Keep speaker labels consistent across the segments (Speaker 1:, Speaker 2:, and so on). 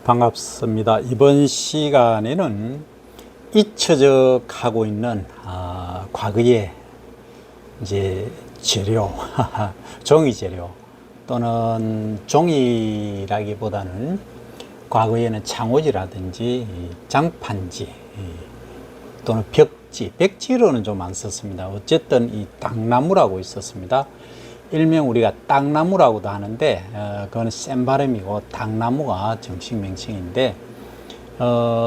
Speaker 1: 반갑습니다. 이번 시간에는 잊혀져 가고 있는 과거의 이제 재료, 종이 재료 또는 종이라기보다는 과거에는 창호지라든지 장판지 또는 벽지, 백지로는 좀 안 썼습니다. 어쨌든 이 땅나무라고 있었습니다. 일명 우리가 땅나무라고도 하는데 그건 센 발음이고 땅나무가 정식 명칭인데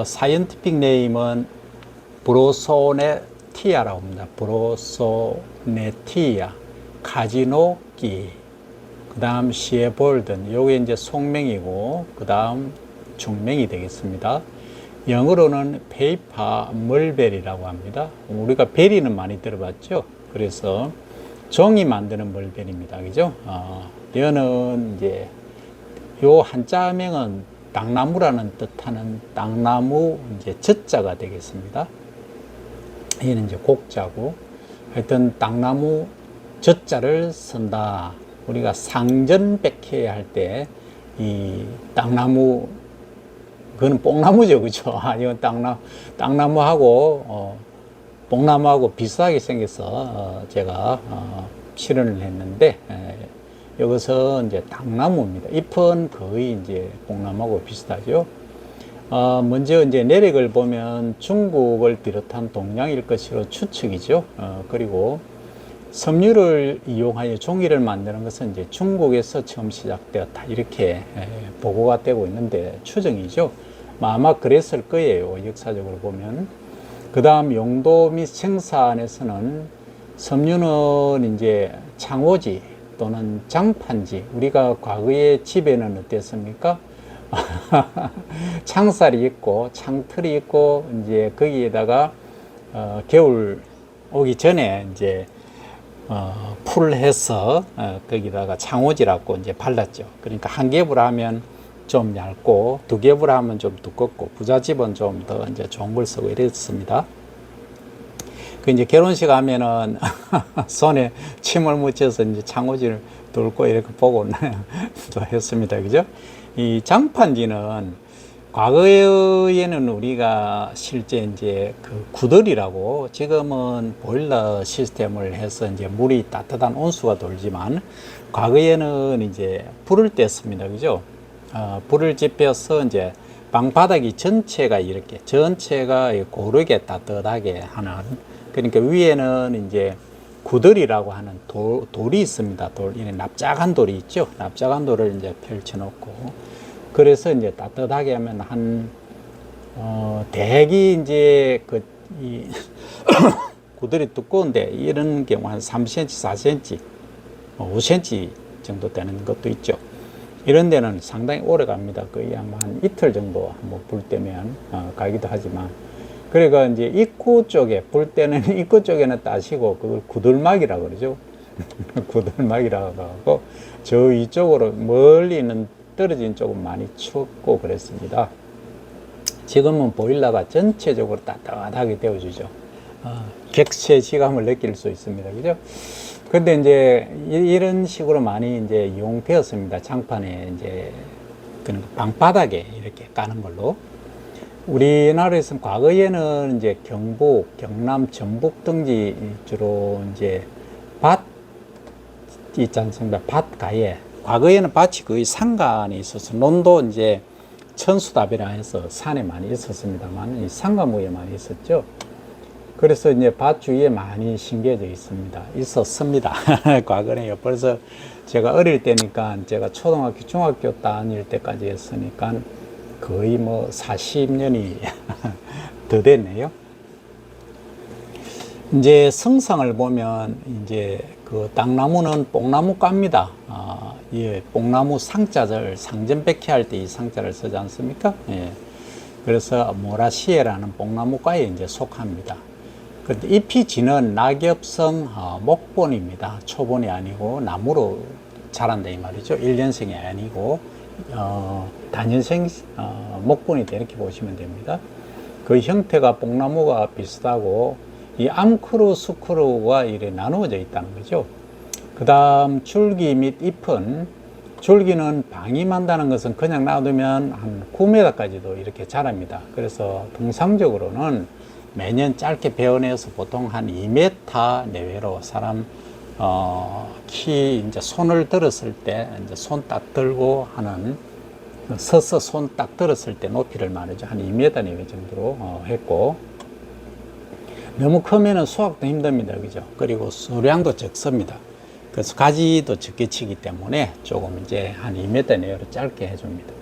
Speaker 1: 사이언티픽 네임은 브로소네티아라고 합니다. 브로소네티아, 카지노키, 그 다음 시에볼든, 요게 이제 속명이고 그 다음 중명이 되겠습니다. 영어로는 페이퍼 멀베리라고 합니다. 우리가 베리는 많이 들어봤죠. 그래서 종이 만드는 멀베리입니다. 그죠? 얘는 이제 요 한자명은 땅나무라는 뜻하는 땅나무 이제 젖자가 되겠습니다. 얘는 이제 곡자고, 하여튼 땅나무 젖자를 쓴다. 우리가 상전백회 할 때 이 땅나무, 그거는 뽕나무죠. 그죠? 이건 땅나무하고 뽕나무하고 비슷하게 생겨서 제가 실현을 했는데, 이것은 이제 땅나무입니다. 잎은 거의 이제 뽕나무하고 비슷하죠. 먼저 이제 내력을 보면 중국을 비롯한 동양일 것으로 추측이죠. 그리고 섬유를 이용하여 종이를 만드는 것은 이제 중국에서 처음 시작되었다, 이렇게 보고가 되고 있는데 추정이죠. 아마 그랬을 거예요, 역사적으로 보면. 그 다음 용도 및 생산에서는 섬유는 이제 창호지 또는 장판지, 우리가 과거의 집에는 어땠습니까? 창살이 있고 창틀이 있고 이제 거기에다가 겨울 오기 전에 이제 풀을 해서 거기다가 창호지라고 이제 발랐죠. 그러니까 한 겹을 하면 좀 얇고 두 겹을 하면 좀 두껍고 부잣집은 좀 더 이제 좋은 걸 쓰고 이랬습니다. 그 이제 결혼식 하면은 손에 침을 묻혀서 이제 창호지를 돌고 이렇게 보고 또 했습니다. 그죠? 이 장판지는 과거에는 우리가 실제 이제 그 구들이라고, 지금은 보일러 시스템을 해서 이제 물이 따뜻한 온수가 돌지만 과거에는 이제 불을 뗐습니다. 그죠? 불을 지펴서 이제 방바닥이 전체가 이렇게 전체가 고르게 따뜻하게 하는, 그러니까 위에는 이제 구들이라고 하는 돌이 있습니다. 이런 납작한 돌이 있죠. 납작한 돌을 이제 펼쳐놓고, 그래서 이제 따뜻하게 하면 대기 이제 이 구들이 두꺼운데 이런 경우 한 3cm, 4cm, 5cm 정도 되는 것도 있죠. 이런 데는 상당히 오래 갑니다. 거의 아마 한 이틀 정도 뭐 불 때면 가기도 하지만, 그러니까 이제 입구 쪽에 불 때는 입구 쪽에는 따시고 그걸 구들막이라고 그러죠. 구들막이라고 하고, 저 위쪽으로 멀리 있는 떨어진 쪽은 많이 춥고 그랬습니다. 지금은 보일러가 전체적으로 따뜻하게 데워주죠. 객체 시감을 느낄 수 있습니다. 그죠? 근데 이제 이런 식으로 많이 이제 이용되었습니다. 장판에 이제 방바닥에 이렇게 까는 걸로. 우리나라에서는 과거에는 이제 경북, 경남, 전북 등지 주로 이제 밭 있지 않습니까? 밭가에. 과거에는 밭이 거의 산간에 있어서 논도 이제 천수답이라 해서 산에 많이 있었습니다만 이 산가무에 많이 있었죠. 그래서 이제 밭 주위에 많이 심겨져 있었습니다. 과거에요. 벌써 제가 어릴 때니까, 제가 초등학교, 중학교 다닐 때까지 했으니까 거의 뭐 40년이 더 됐네요. 이제 성상을 보면 이제 그 땅나무는 뽕나무과입니다. 예, 뽕나무 상자를 상전백회 할 때 이 상자를 쓰지 않습니까? 예. 그래서 모라시에라는 뽕나무과에 이제 속합니다. 그런데 잎이 지는 낙엽성 목본입니다. 초본이 아니고 나무로 자란다 이 말이죠. 1년생이 아니고 단연생 목본이다, 이렇게 보시면 됩니다. 그 형태가 뽕나무가 비슷하고 이 암크루, 수크루가 이렇게 나누어져 있다는 거죠. 그 다음 줄기 및 잎은 줄기는 방임한다는 것은 그냥 놔두면 한 9m까지도 이렇게 자랍니다. 그래서 통상적으로는 매년 짧게 베어내서 보통 한 2m 내외로 사람 키 이제 손을 들었을 때 이제 손 딱 들고 하는 서서 손 딱 들었을 때 높이를 말이죠. 한 2m 내외 정도로 했고, 너무 크면은 수확도 힘듭니다. 그죠? 그리고 수량도 적습니다. 그래서 가지도 적게 치기 때문에 조금 이제 한 2m 내외로 짧게 해줍니다.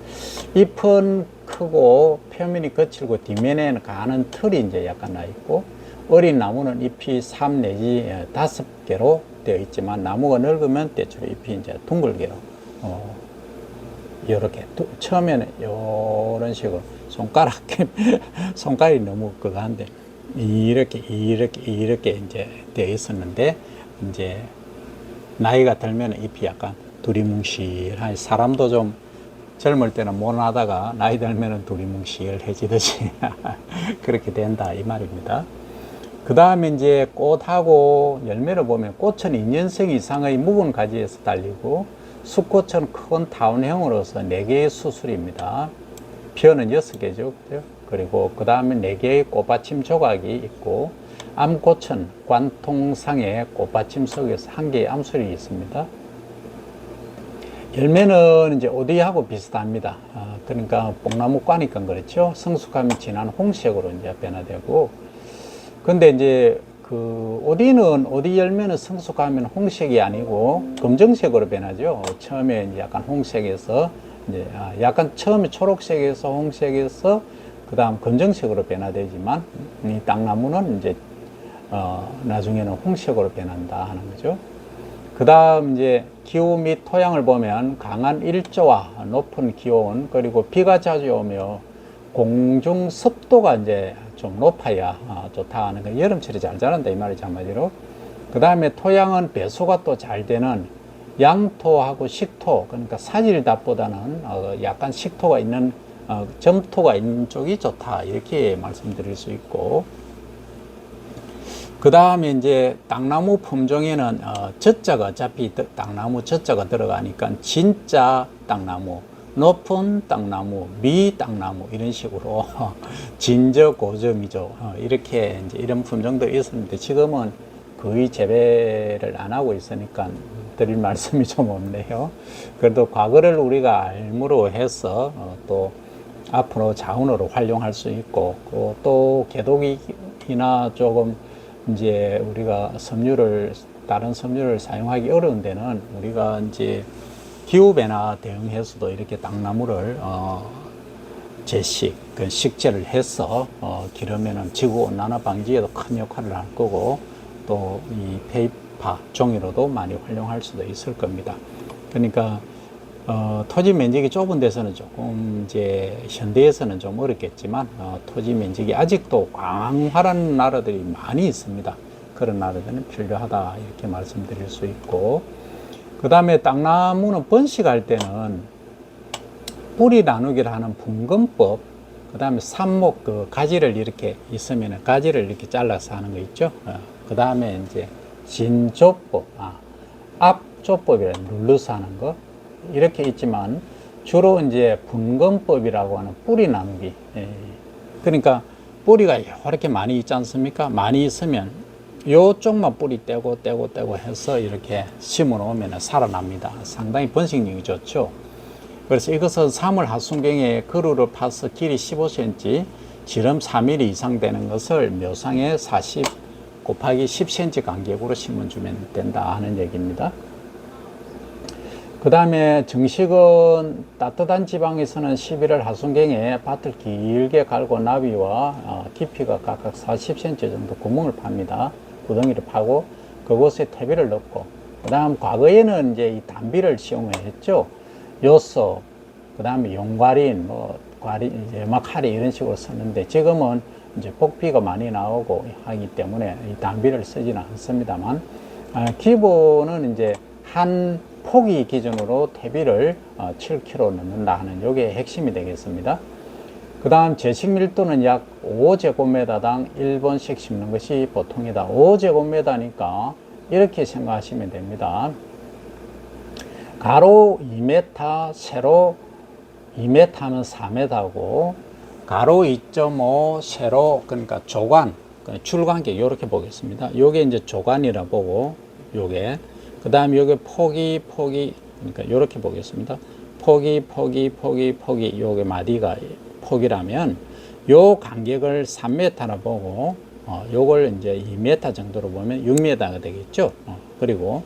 Speaker 1: 잎은 크고 표면이 거칠고 뒷면에는 가는 털이 이제 약간 나 있고, 어린 나무는 잎이 3 내지 5개로 되어 있지만, 나무가 늙으면 대체로 잎이 이제 둥글게로 이렇게 처음에는 이런 식으로 손가락이 너무 그거 한데 이렇게 이제 되어 있었는데, 이제 나이가 들면 잎이 약간 두리뭉실한, 사람도 좀 젊을 때는 모나다가 나이 들면 두리뭉실해지듯이 그렇게 된다 이 말입니다. 그 다음에 이제 꽃하고 열매를 보면, 꽃은 2년생 이상의 묵은 가지에서 달리고, 수꽃은 큰 타운형으로서 4개의 수술입니다. 피어는 6개죠. 그리고 그 다음에 4개의 꽃받침 조각이 있고, 암꽃은 관통상의 꽃받침 속에서 1개의 암술이 있습니다. 열매는 이제 오디하고 비슷합니다. 그러니까 뽕나무과니까 그렇죠. 성숙하면 진한 홍색으로 이제 변화되고, 근데 이제 그 오디 열매는 성숙하면 홍색이 아니고 검정색으로 변하죠. 처음에 이제 약간 홍색에서 이제 약간 처음에 초록색에서 홍색에서 그 다음 검정색으로 변화되지만, 이 땅나무는 이제 나중에는 홍색으로 변한다 하는 거죠. 그 다음 이제 기후 및 토양을 보면, 강한 일조와 높은 기온, 그리고 비가 자주 오며 공중 습도가 이제 좀 높아야 좋다 하는 거, 여름철에 잘 자란다 이 말이죠, 한마디로. 그 다음에 토양은 배수가 또 잘 되는 양토하고 식토, 그러니까 사질답보다는 약간 식토가 있는 점토가 있는 쪽이 좋다 이렇게 말씀드릴 수 있고, 그 다음에 이제 땅나무 품종에는 젖자가 어차피 땅나무 젖자가 들어가니까 진짜 땅나무, 높은 땅나무, 미 땅나무 이런 식으로 진저 고저미저 이렇게 이제 이런 품종도 있었는데, 지금은 거의 재배를 안 하고 있으니까 드릴 말씀이 좀 없네요. 그래도 과거를 우리가 알므로 해서 또 앞으로 자원으로 활용할 수 있고, 또 개독이나 조금 이제 우리가 다른 섬유를 사용하기 어려운 데는 우리가 이제 기후변화 대응해서도 이렇게 땅나무를 그 식재를 해서 기르면은 지구 온난화 방지에도 큰 역할을 할 거고, 또 이 페이퍼 종이로도 많이 활용할 수도 있을 겁니다. 그러니까 토지 면적이 좁은 데서는 조금 이제 현대에서는 좀 어렵겠지만, 토지 면적이 아직도 광활한 나라들이 많이 있습니다. 그런 나라들은 필요하다 이렇게 말씀드릴 수 있고, 그 다음에 땅나무는 번식할 때는 뿌리 나누기를 하는 분근법, 그 다음에 삽목, 그 가지를 이렇게 있으면 가지를 이렇게 잘라서 하는 거 있죠. 그 다음에 이제 진조법, 앞조법이라는 눌러서 하는 거 이렇게 있지만, 주로 이제 분근법이라고 하는 뿌리 나누기. 그러니까 뿌리가 이렇게 많이 있지 않습니까? 많이 있으면 요쪽만 뿌리 떼고 해서 이렇게 심어 놓으면 살아납니다. 상당히 번식력이 좋죠. 그래서 이것은 3월 하순경에 그루를 파서 길이 15cm, 지름 3mm 이상 되는 것을 묘상에 40 곱하기 10cm 간격으로 심어주면 된다 하는 얘기입니다. 그 다음에 정식은 따뜻한 지방에서는 11월 하순경에 밭을 길게 갈고 나비와 깊이가 각각 40cm 정도 구멍을 팝니다. 구덩이를 파고 그곳에 퇴비를 넣고, 그 다음 과거에는 이제 이 단비를 시험했죠. 요소, 그 다음에 용과린, 연막하리 이런 식으로 썼는데, 지금은 이제 복비가 많이 나오고 하기 때문에 이 단비를 쓰지는 않습니다만, 기본은 이제 한 포기 기준으로 퇴비를 7kg 넣는다 하는 요게 핵심이 되겠습니다. 그 다음 제식 밀도는 약 5제곱미터당 1번씩 심는 것이 보통이다. 5제곱미터니까 이렇게 생각하시면 됩니다. 가로 2m, 세로 2m면 4m고 가로 2.5, 세로 그러니까 조관, 줄관계 이렇게 보겠습니다. 요게 이제 조관이라 보고 요게 그 다음에 요게 폭이 그러니까 이렇게 보겠습니다. 폭이 요게 마디가 폭이라면 요 간격을 3m라 보고 요걸 이제 2m 정도로 보면 6m가 되겠죠. 그리고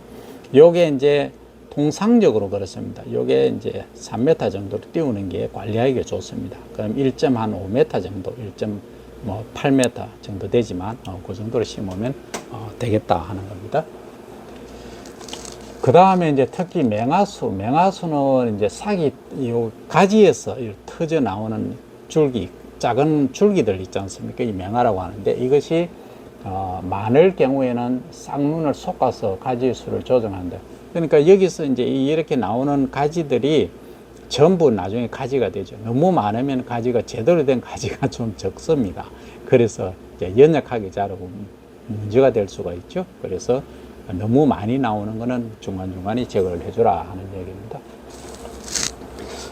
Speaker 1: 요게 이제 통상적으로 그렇습니다. 요게 이제 3m 정도로 띄우는 게 관리하기가 좋습니다. 그럼 1.5m 정도, 1.8m 정도 되지만 그 정도로 심으면 되겠다 하는 겁니다. 그 다음에 이제 특히 맹화수는 이제 싹이 요 가지에서 터져 나오는 줄기, 작은 줄기들 있지 않습니까? 이 맹화라고 하는데 이것이 많을 경우에는 쌍눈을 솎아서 가지 수를 조정한다. 그러니까 여기서 이제 이렇게 나오는 가지들이 전부 나중에 가지가 되죠. 너무 많으면 가지가 제대로 된 가지가 좀 적습니다. 그래서 이제 연약하게 자라고 문제가 될 수가 있죠. 그래서 너무 많이 나오는 거는 중간중간에 제거를 해주라 하는 얘기입니다.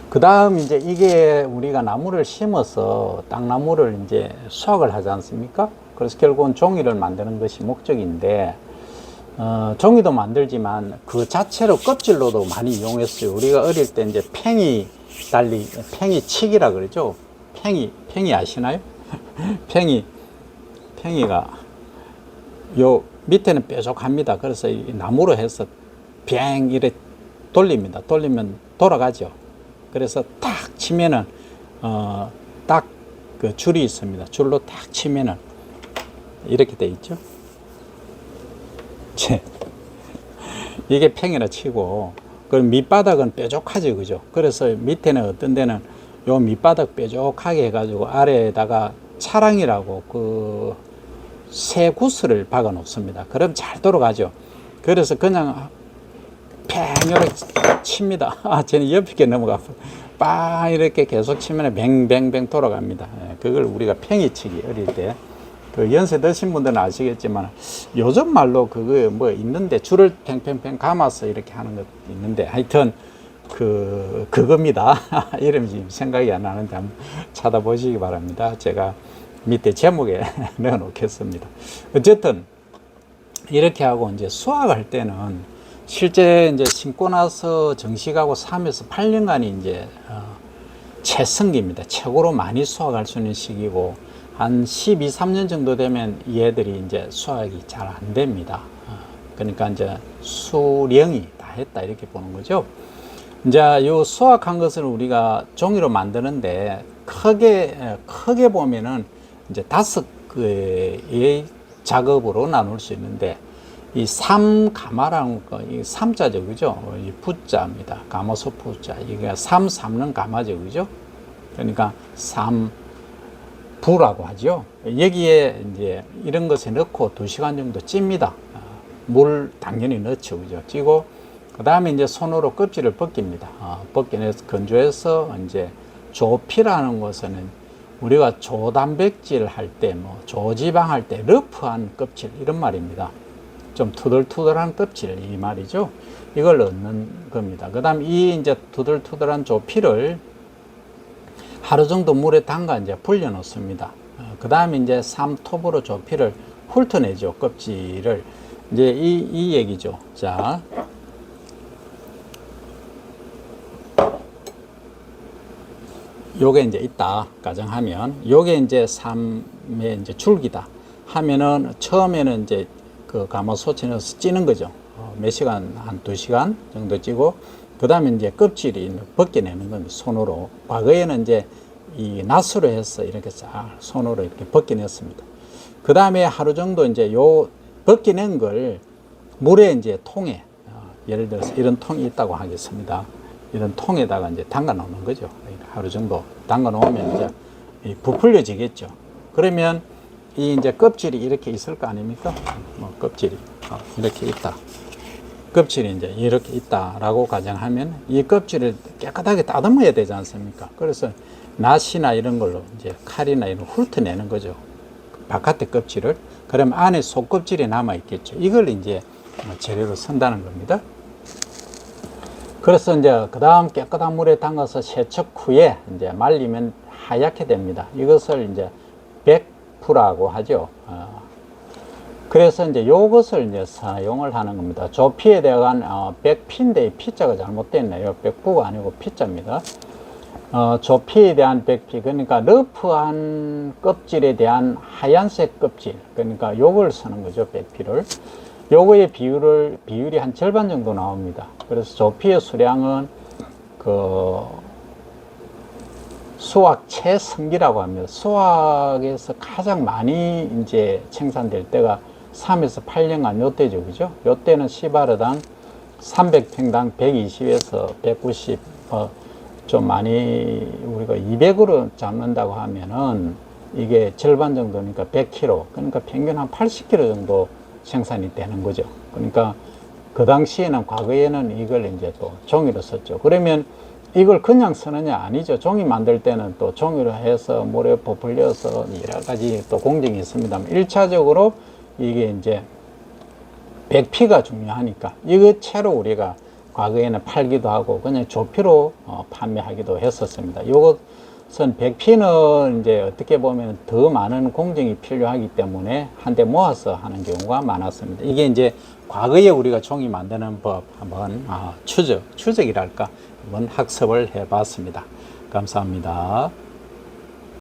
Speaker 1: 그 다음 이제 이게 우리가 나무를 심어서 땅나무를 이제 수확을 하지 않습니까? 그래서 결국은 종이를 만드는 것이 목적인데, 종이도 만들지만 그 자체로 껍질로도 많이 이용했어요. 우리가 어릴 때 이제 팽이치기라 그러죠. 팽이 아시나요? 팽이가 요 밑에는 뾰족합니다. 그래서 이 나무로 해서 뱅 이렇게 돌립니다. 돌리면 돌아가죠. 그래서 탁 치면은 딱 그 줄이 있습니다. 줄로 탁 치면은 이렇게 돼 있죠. 이게 팽이라 치고, 그럼 밑바닥은 뾰족하죠, 그죠? 그래서 밑에는 어떤 데는 요 밑바닥 뾰족하게 해가지고 아래에다가 차랑이라고 그 새 구슬을 박아 놓습니다. 그럼 잘 돌아가죠. 그래서 그냥 팽 이렇게 칩니다. 쟤는 옆에 넘어가 빵 이렇게 계속 치면 뱅뱅뱅 돌아갑니다. 그걸 우리가 팽이치기 어릴 때. 그 연세 드신 분들은 아시겠지만 요즘 말로 그거 뭐 있는데 줄을 팽팽팽 감아서 이렇게 하는 것도 있는데 하여튼 그겁니다. 이름이 지금 생각이 안 나는데 한번 찾아보시기 바랍니다. 제가 밑에 제목에 넣어 놓겠습니다. 어쨌든 이렇게 하고 이제 수확할 때는 실제 이제 심고 나서 정식하고 3에서 8년간이 이제 최성기입니다. 최고로 많이 수확할 수 있는 시기고 한 12, 3년 정도 되면 얘들이 이제 수확이 잘 안 됩니다. 그러니까 이제 수령이 다 했다 이렇게 보는 거죠. 이제 요 수확한 것을 우리가 종이로 만드는데 크게 보면은 이제 5개의 작업으로 나눌 수 있는데 이 삼가마라는 거, 이 삼자죠, 그죠? 이 부자입니다. 가마솥 부자. 이게 삼는 가마죠, 그죠? 그러니까 부라고 하죠. 여기에 이제 이런 것에 넣고 2시간 정도 찝니다. 물 당연히 넣죠, 그죠? 찌고, 그 다음에 이제 손으로 껍질을 벗깁니다. 벗겨내서 건조해서 이제 조피라는 것은 우리가 조단백질 할 때, 뭐 조지방 할 때 러프한 껍질 이런 말입니다. 좀 투덜투덜한 껍질 이 말이죠. 이걸 넣는 겁니다. 그 다음 이 이제 투덜투덜한 조피를 하루 정도 물에 담가 이제 불려 놓습니다. 그 다음에 이제 삼톱으로 조피를 훑어내죠. 껍질을. 이제 이 얘기죠. 자. 요게 이제 있다. 가정하면, 요게 이제 삼의 이제 줄기다. 하면은, 처음에는 이제 그 가마솥에 넣어서 찌는 거죠. 몇 시간, 한 2시간 정도 찌고, 그 다음에 이제 껍질이 벗겨내는 겁니다. 손으로. 과거에는 이제 이 낫으로 해서 이렇게 싹 손으로 이렇게 벗겨냈습니다. 그 다음에 하루 정도 이제 요 벗겨낸 걸 물에 이제 통에, 예를 들어서 이런 통이 있다고 하겠습니다. 이런 통에다가 이제 담가 놓는 거죠. 하루 정도 담가 놓으면 이제 부풀려지겠죠. 그러면 이 이제 껍질이 이렇게 있을 거 아닙니까? 껍질이 이렇게 있다. 껍질이 이제 이렇게 있다라고 가정하면 이 껍질을 깨끗하게 다듬어야 되지 않습니까? 그래서 낫이나 이런 걸로 이제 칼이나 이런 걸 훑어내는 거죠. 바깥의 껍질을. 그러면 안에 속껍질이 남아 있겠죠. 이걸 이제 재료로 쓴다는 겁니다. 그래서 이제 그 다음 깨끗한 물에 담가서 세척 후에 이제 말리면 하얗게 됩니다. 이것을 이제 백푸라고 하죠. 그래서 이제 요것을 이제 사용을 하는 겁니다. 조피에 대한 백피인데 이 피자가 잘못됐네요. 백푸가 아니고 피자입니다. 조피에 대한 백피, 그러니까 러프한 껍질에 대한 하얀색 껍질, 그러니까 요걸 쓰는 거죠, 백피를. 요거의 비율이 한 절반 정도 나옵니다. 그래서 조피의 수량은 그 수확 최성기라고 합니다. 수확에서 가장 많이 이제 생산될 때가 3에서 8년간 요때죠, 그죠? 요때는 시바르당 300평당 120에서 190, 좀 많이 우리가 200으로 잡는다고 하면은 이게 절반 정도니까 100kg, 그러니까 평균 한 80kg 정도 생산이 되는 거죠. 그러니까 그 당시에는, 과거에는 이걸 이제 또 종이로 썼죠. 그러면 이걸 그냥 쓰느냐? 아니죠. 종이 만들 때는 또 종이로 해서 물에 부풀려서 여러 가지 또 공정이 있습니다만, 1차적으로 이게 이제 백피가 중요하니까 이거 채로 우리가 과거에는 팔기도 하고 그냥 조피로 판매하기도 했었습니다. 이것은 백피는 이제 어떻게 보면 더 많은 공정이 필요하기 때문에 한데 모아서 하는 경우가 많았습니다. 이게 이제 과거에 우리가 종이 만드는 법 한번 추적이랄까 한번 학습을 해봤습니다. 감사합니다.